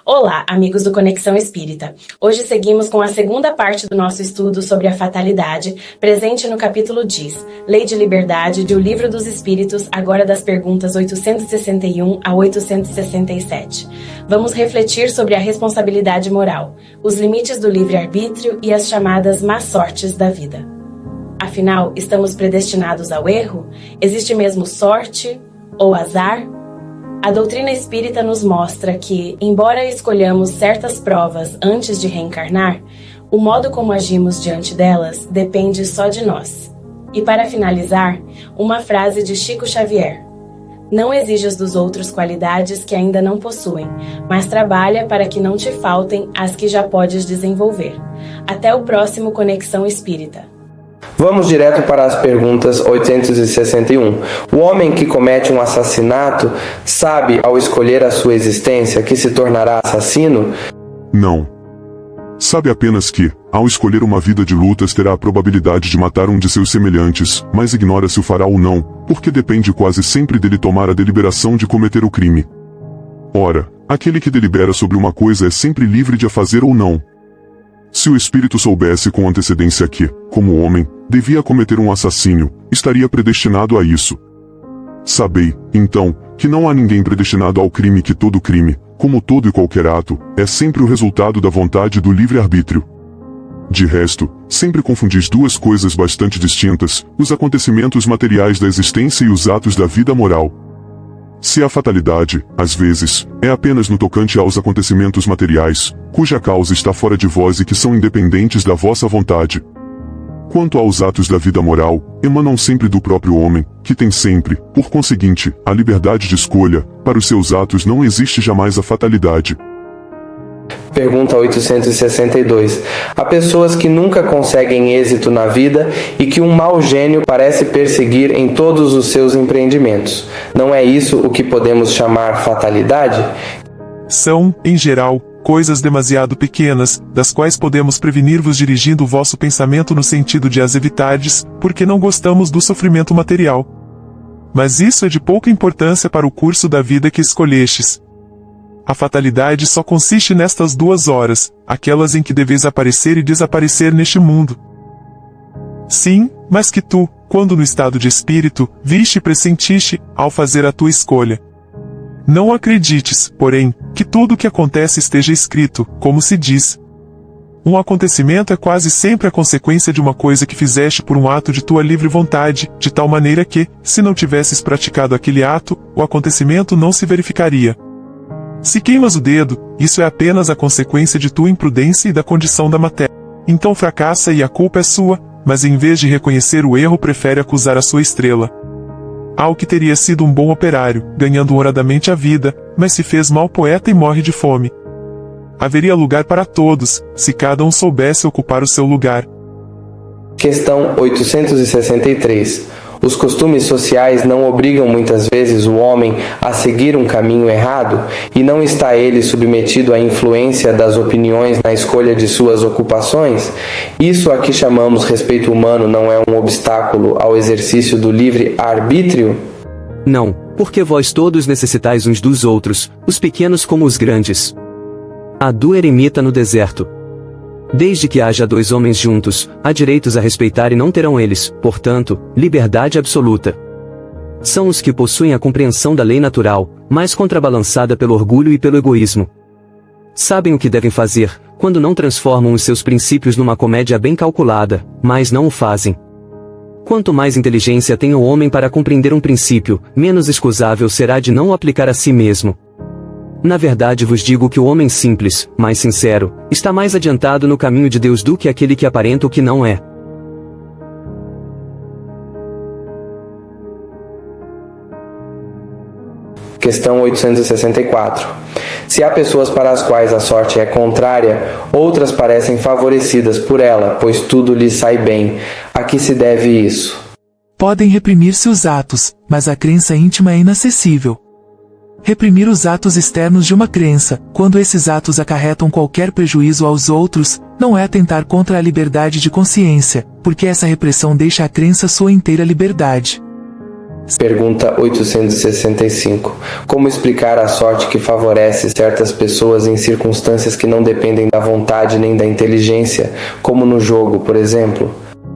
Olá, amigos do Conexão Espírita. Hoje seguimos com a segunda parte do nosso estudo sobre a fatalidade, presente no capítulo 10, Lei de Liberdade, de O Livro dos Espíritos, agora das perguntas 861 a 867. Vamos refletir sobre a responsabilidade moral, os limites do livre-arbítrio e as chamadas más sortes da vida. Afinal, estamos predestinados ao erro? Existe mesmo sorte ou azar? A doutrina espírita nos mostra que, embora escolhamos certas provas antes de reencarnar, o modo como agimos diante delas depende só de nós. E para finalizar, uma frase de Chico Xavier: não exijas dos outros qualidades que ainda não possuem, mas trabalha para que não te faltem as que já podes desenvolver. Até o próximo Conexão Espírita. Vamos direto para as perguntas 861. O homem que comete um assassinato sabe, ao escolher a sua existência, que se tornará assassino? Não. Sabe apenas que, ao escolher uma vida de lutas, terá a probabilidade de matar um de seus semelhantes, mas ignora se o fará ou não, porque depende quase sempre dele tomar a deliberação de cometer o crime. Ora, aquele que delibera sobre uma coisa é sempre livre de a fazer ou não. Se o espírito soubesse com antecedência que, como homem, devia cometer um assassínio, estaria predestinado a isso. Sabei, então, que não há ninguém predestinado ao crime, que todo crime, como todo e qualquer ato, é sempre o resultado da vontade do livre-arbítrio. De resto, sempre confundis duas coisas bastante distintas, os acontecimentos materiais da existência e os atos da vida moral. Se a fatalidade, às vezes, é apenas no tocante aos acontecimentos materiais, cuja causa está fora de vós e que são independentes da vossa vontade. Quanto aos atos da vida moral, emanam sempre do próprio homem, que tem sempre, por conseguinte, a liberdade de escolha. Para os seus atos não existe jamais a fatalidade. Pergunta 862. Há pessoas que nunca conseguem êxito na vida e que um mau gênio parece perseguir em todos os seus empreendimentos. Não é isso o que podemos chamar fatalidade? São, em geral, coisas demasiado pequenas, das quais podemos prevenir-vos dirigindo o vosso pensamento no sentido de as evitardes, porque não gostamos do sofrimento material. Mas isso é de pouca importância para o curso da vida que escolhestes. A fatalidade só consiste nestas 2 horas, aquelas em que deveis aparecer e desaparecer neste mundo. Sim, mas que tu, quando no estado de espírito, viste e pressentiste, ao fazer a tua escolha. Não acredites, porém, que tudo o que acontece esteja escrito, como se diz. Um acontecimento é quase sempre a consequência de uma coisa que fizeste por um ato de tua livre vontade, de tal maneira que, se não tivesses praticado aquele ato, o acontecimento não se verificaria. Se queimas o dedo, isso é apenas a consequência de tua imprudência e da condição da matéria. Então fracassa e a culpa é sua, mas em vez de reconhecer o erro prefere acusar a sua estrela. Há o que teria sido um bom operário, ganhando honradamente a vida, mas se fez mau poeta e morre de fome. Haveria lugar para todos, se cada um soubesse ocupar o seu lugar. Questão 863. Os costumes sociais não obrigam muitas vezes o homem a seguir um caminho errado, e não está ele submetido à influência das opiniões na escolha de suas ocupações? Isso a que chamamos respeito humano não é um obstáculo ao exercício do livre-arbítrio? Não, porque vós todos necessitais uns dos outros, os pequenos como os grandes. Há 2 eremitas no deserto. Desde que haja 2 homens juntos, há direitos a respeitar e não terão eles, portanto, liberdade absoluta. São os que possuem a compreensão da lei natural, mais contrabalançada pelo orgulho e pelo egoísmo. Sabem o que devem fazer, quando não transformam os seus princípios numa comédia bem calculada, mas não o fazem. Quanto mais inteligência tem o homem para compreender um princípio, menos escusável será de não o aplicar a si mesmo. Na verdade vos digo que o homem simples, mais sincero, está mais adiantado no caminho de Deus do que aquele que aparenta o que não é. Questão 864. Se há pessoas para as quais a sorte é contrária, outras parecem favorecidas por ela, pois tudo lhes sai bem. A que se deve isso? Podem reprimir-se os atos, mas a crença íntima é inacessível. Reprimir os atos externos de uma crença, quando esses atos acarretam qualquer prejuízo aos outros, não é atentar contra a liberdade de consciência, porque essa repressão deixa à crença sua inteira liberdade. Pergunta 865. Como explicar a sorte que favorece certas pessoas em circunstâncias que não dependem da vontade nem da inteligência, como no jogo, por exemplo?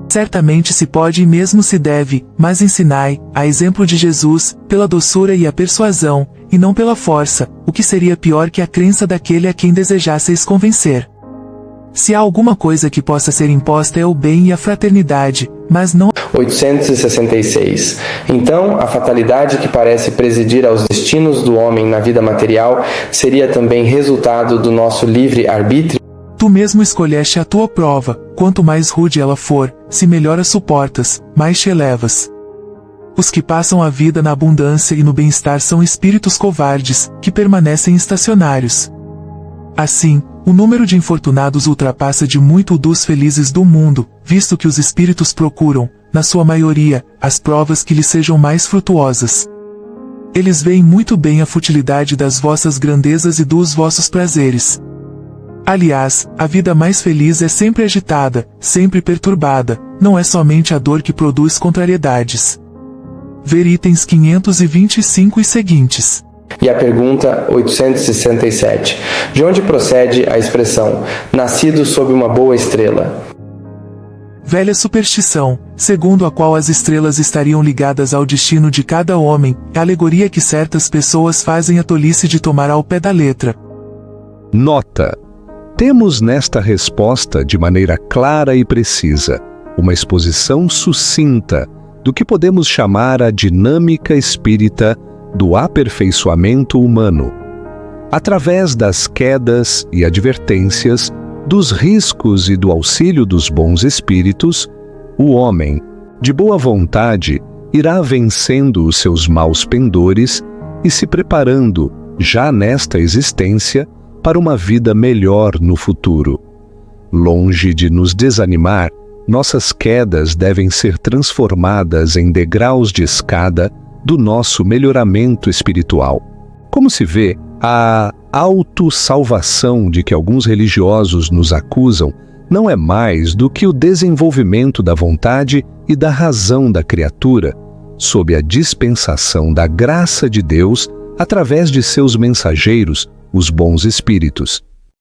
Certamente se pode e mesmo se deve, mas ensinai, a exemplo de Jesus, pela doçura e a persuasão, e não pela força, o que seria pior que a crença daquele a quem desejasseis convencer. Se há alguma coisa que possa ser imposta é o bem e a fraternidade, mas não 866. Então, a fatalidade que parece presidir aos destinos do homem na vida material seria também resultado do nosso livre arbítrio? Tu mesmo escolheste a tua prova, quanto mais rude ela for, se melhor a suportas, mais te elevas. Os que passam a vida na abundância e no bem-estar são espíritos covardes, que permanecem estacionários. Assim, o número de infortunados ultrapassa de muito o dos felizes do mundo, visto que os espíritos procuram, na sua maioria, as provas que lhes sejam mais frutuosas. Eles veem muito bem a futilidade das vossas grandezas e dos vossos prazeres. Aliás, a vida mais feliz é sempre agitada, sempre perturbada, não é somente a dor que produz contrariedades. Ver itens 525 e seguintes. E a pergunta 867. De onde procede a expressão, nascido sob uma boa estrela? Velha superstição, segundo a qual as estrelas estariam ligadas ao destino de cada homem, a alegoria que certas pessoas fazem a tolice de tomar ao pé da letra. Nota: temos nesta resposta, de maneira clara e precisa, uma exposição sucinta do que podemos chamar a dinâmica espírita do aperfeiçoamento humano, através das quedas e advertências, dos riscos e do auxílio dos bons espíritos, o homem, de boa vontade, irá vencendo os seus maus pendores e se preparando, já nesta existência, para uma vida melhor no futuro. Longe de nos desanimar, nossas quedas devem ser transformadas em degraus de escada do nosso melhoramento espiritual. Como se vê, a autossalvação de que alguns religiosos nos acusam não é mais do que o desenvolvimento da vontade e da razão da criatura, sob a dispensação da graça de Deus através de seus mensageiros, os bons espíritos.